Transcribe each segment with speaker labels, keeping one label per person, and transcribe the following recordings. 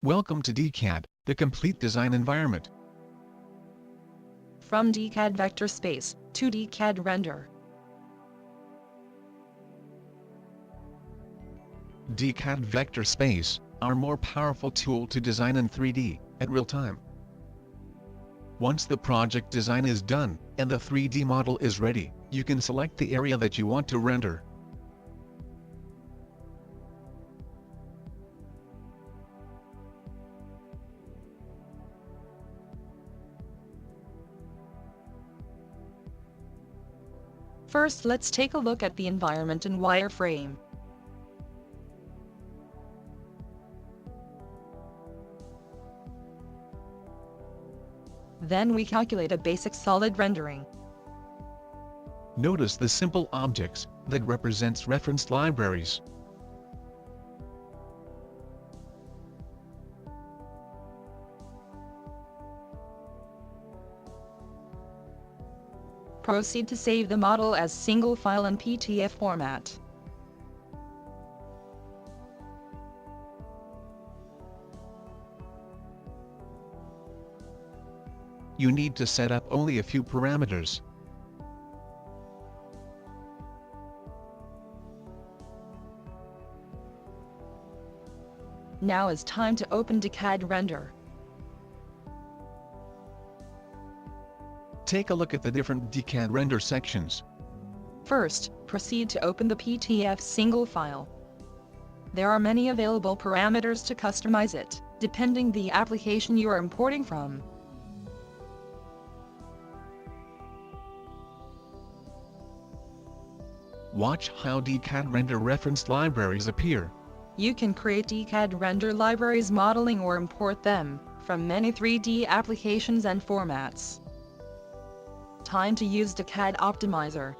Speaker 1: Welcome to DCAD, the complete design environment.
Speaker 2: From DCAD VectorSpace to DCAD Render.
Speaker 1: DCAD VectorSpace, our more powerful tool to design in 3D, at real time. Once the project design is done, and the 3D model is ready, you can select the area that you want to render.
Speaker 2: First, let's take a look at the environment in wireframe. Then we calculate a basic solid rendering.
Speaker 1: Notice the simple objects that represents referenced libraries.
Speaker 2: Proceed to save the model as single file in PTF format.
Speaker 1: You need to set up only a few parameters.
Speaker 2: Now is time to open DCAD Render.
Speaker 1: Take a look at the different DCAD render sections.
Speaker 2: First, proceed to open the PTF single file. There are many available parameters to customize it, depending the application you are importing from.
Speaker 1: Watch how DCAD render referenced libraries appear.
Speaker 2: You can create DCAD render libraries modeling or import them from many 3D applications and formats. Time to use DCAD Optimizer.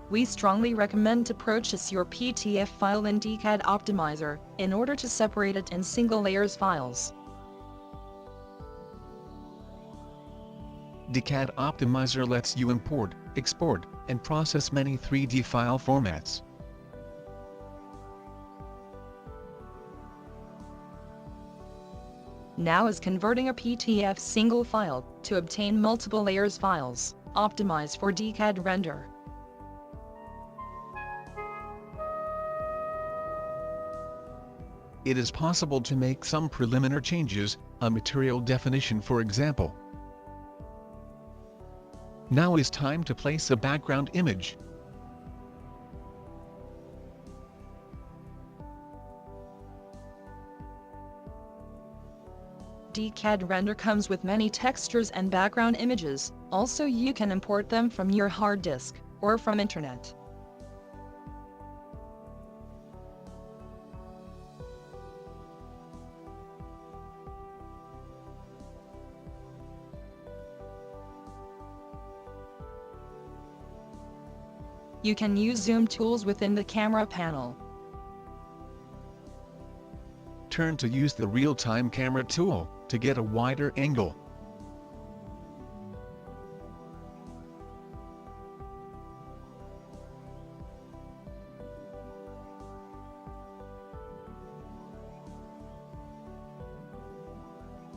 Speaker 2: We strongly recommend to purchase your PTF file in DCAD Optimizer in order to separate it in single layers files.
Speaker 1: DCAD Optimizer lets you import, export, and process many 3D file formats.
Speaker 2: Now is converting a PTF single file to obtain multiple layers files, optimized for DCAD render.
Speaker 1: It is possible to make some preliminary changes, a material definition for example. Now is time to place a background image.
Speaker 2: DCAD Render comes with many textures and background images, also you can import them from your hard disk, or from internet. You can use zoom tools within the camera panel.
Speaker 1: Turn to use the real-time camera tool to get a wider angle.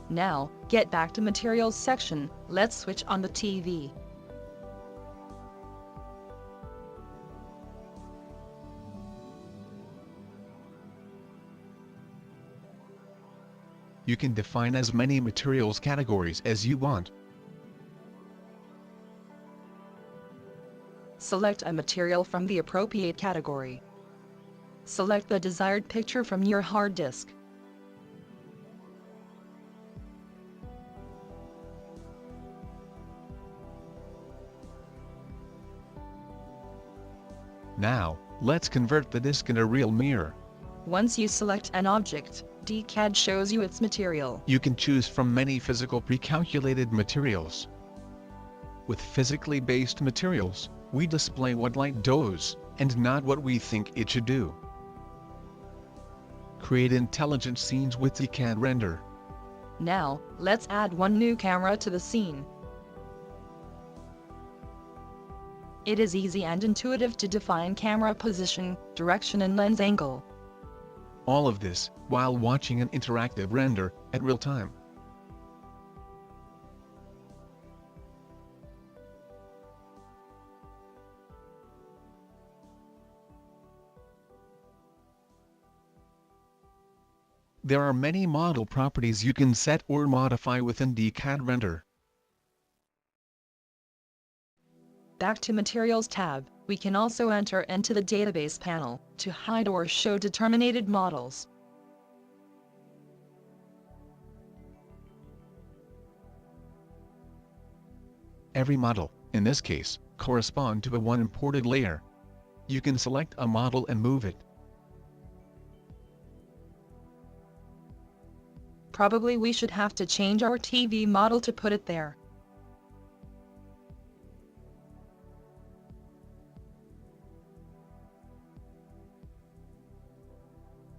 Speaker 2: Now, get back to Materials section, let's switch on the TV.
Speaker 1: You can define as many materials categories as you want.
Speaker 2: Select a material from the appropriate category. Select the desired picture from your hard disk.
Speaker 1: Now, let's convert the disk in a real mirror.
Speaker 2: Once you select an object, DCAD shows you its material.
Speaker 1: You can choose from many physical pre-calculated materials. With physically based materials, we display what light does, and not what we think it should do. Create intelligent scenes with DCAD Render.
Speaker 2: Now, let's add one new camera to the scene. It is easy and intuitive to define camera position, direction and lens angle.
Speaker 1: All of this, while watching an interactive render, at real time. There are many model properties you can set or modify within DCAD Render.
Speaker 2: Back to Materials tab, we can also enter into the Database panel to hide or show determined models.
Speaker 1: Every model, in this case, corresponds to one imported layer. You can select a model and move it.
Speaker 2: Probably we should have to change our TV model to put it there.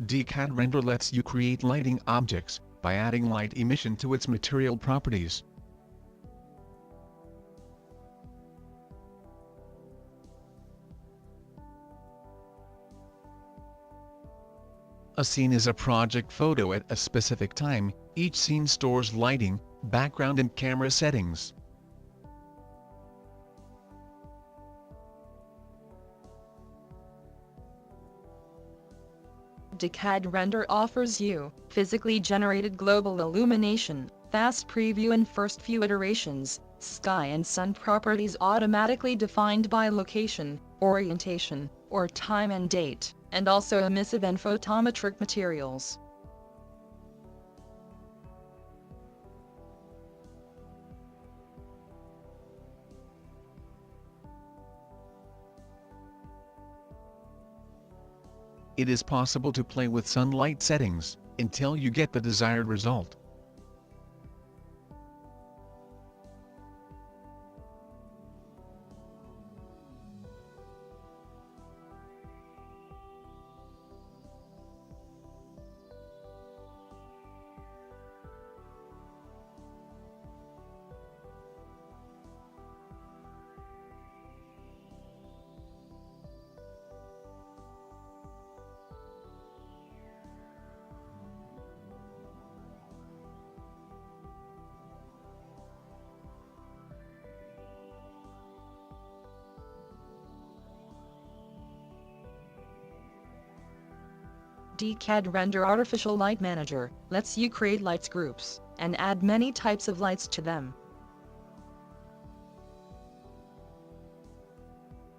Speaker 1: DCAD Render lets you create lighting objects by adding light emission to its material properties. A scene is a project photo at a specific time. Each scene stores lighting, background and camera settings.
Speaker 2: DCAD Render offers you physically generated global illumination, fast preview and first few iterations, sky and sun properties automatically defined by location, orientation, or time and date, and also emissive and photometric materials.
Speaker 1: It is possible to play with sunlight settings until you get the desired result.
Speaker 2: DCAD Render Artificial Light Manager lets you create lights groups and add many types of lights to them.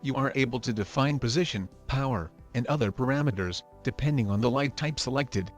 Speaker 1: You are able to define position, power, and other parameters, depending on the light type selected.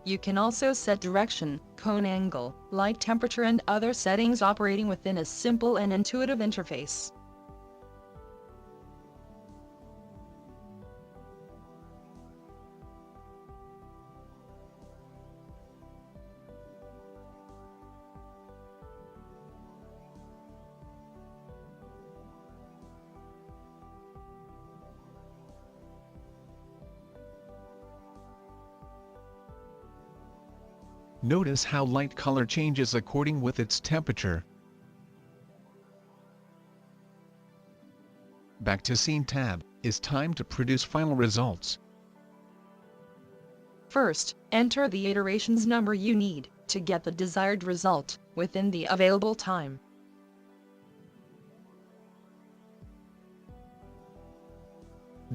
Speaker 2: You can also set direction, cone angle, light temperature and other settings operating within a simple and intuitive interface.
Speaker 1: Notice how light color changes according with its temperature. Back to Scene tab, it's time to produce final results.
Speaker 2: First, enter the iterations number you need to get the desired result within the available time.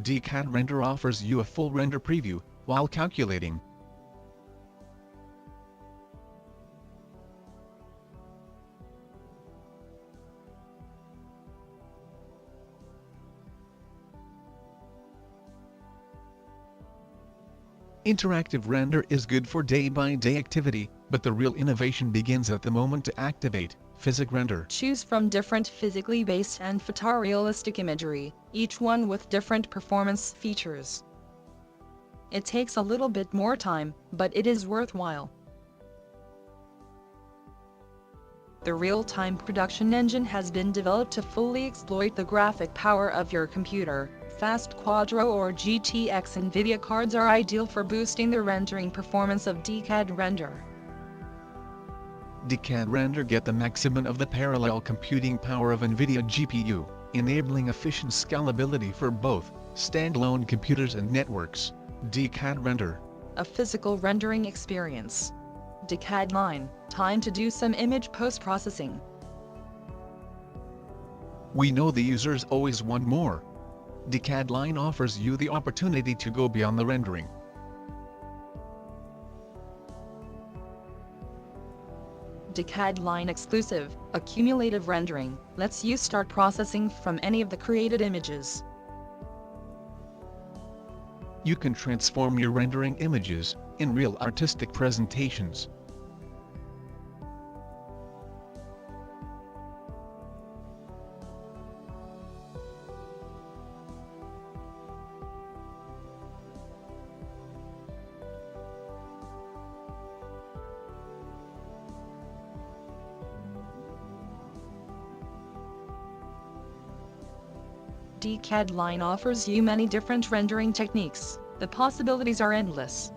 Speaker 1: DCAD Render offers you a full render preview while calculating. Interactive render is good for day-by-day activity, but the real innovation begins at the moment to activate physics render.
Speaker 2: Choose from different physically based and photorealistic imagery, each one with different performance features. It takes a little bit more time, but it is worthwhile. The real-time production engine has been developed to fully exploit the graphic power of your computer. Fast Quadro or GTX NVIDIA cards are ideal for boosting the rendering performance of DCAD render.
Speaker 1: DCAD render get the maximum of the parallel computing power of NVIDIA GPU, enabling efficient scalability for both standalone computers and networks. DCAD render.
Speaker 2: A physical rendering experience. DCAD line, time to do some image post-processing.
Speaker 1: We know the users always want more. DCAD line offers you the opportunity to go beyond the rendering.
Speaker 2: DCAD line exclusive, accumulative rendering, lets you start processing from any of the created images.
Speaker 1: You can transform your rendering images in real artistic presentations.
Speaker 2: DCAD line offers you many different rendering techniques. The possibilities are endless.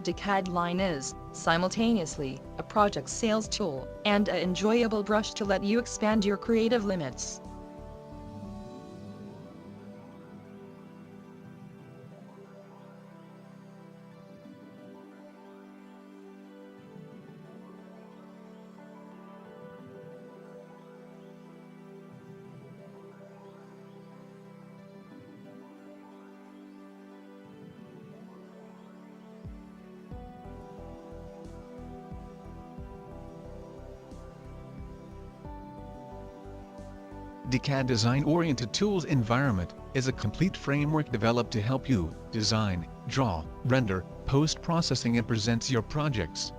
Speaker 2: DCAD line is, simultaneously, a project sales tool and an enjoyable brush to let you expand your creative limits.
Speaker 1: DCAD Design Oriented Tools Environment is a complete framework developed to help you design, draw, render, post-processing and present your projects.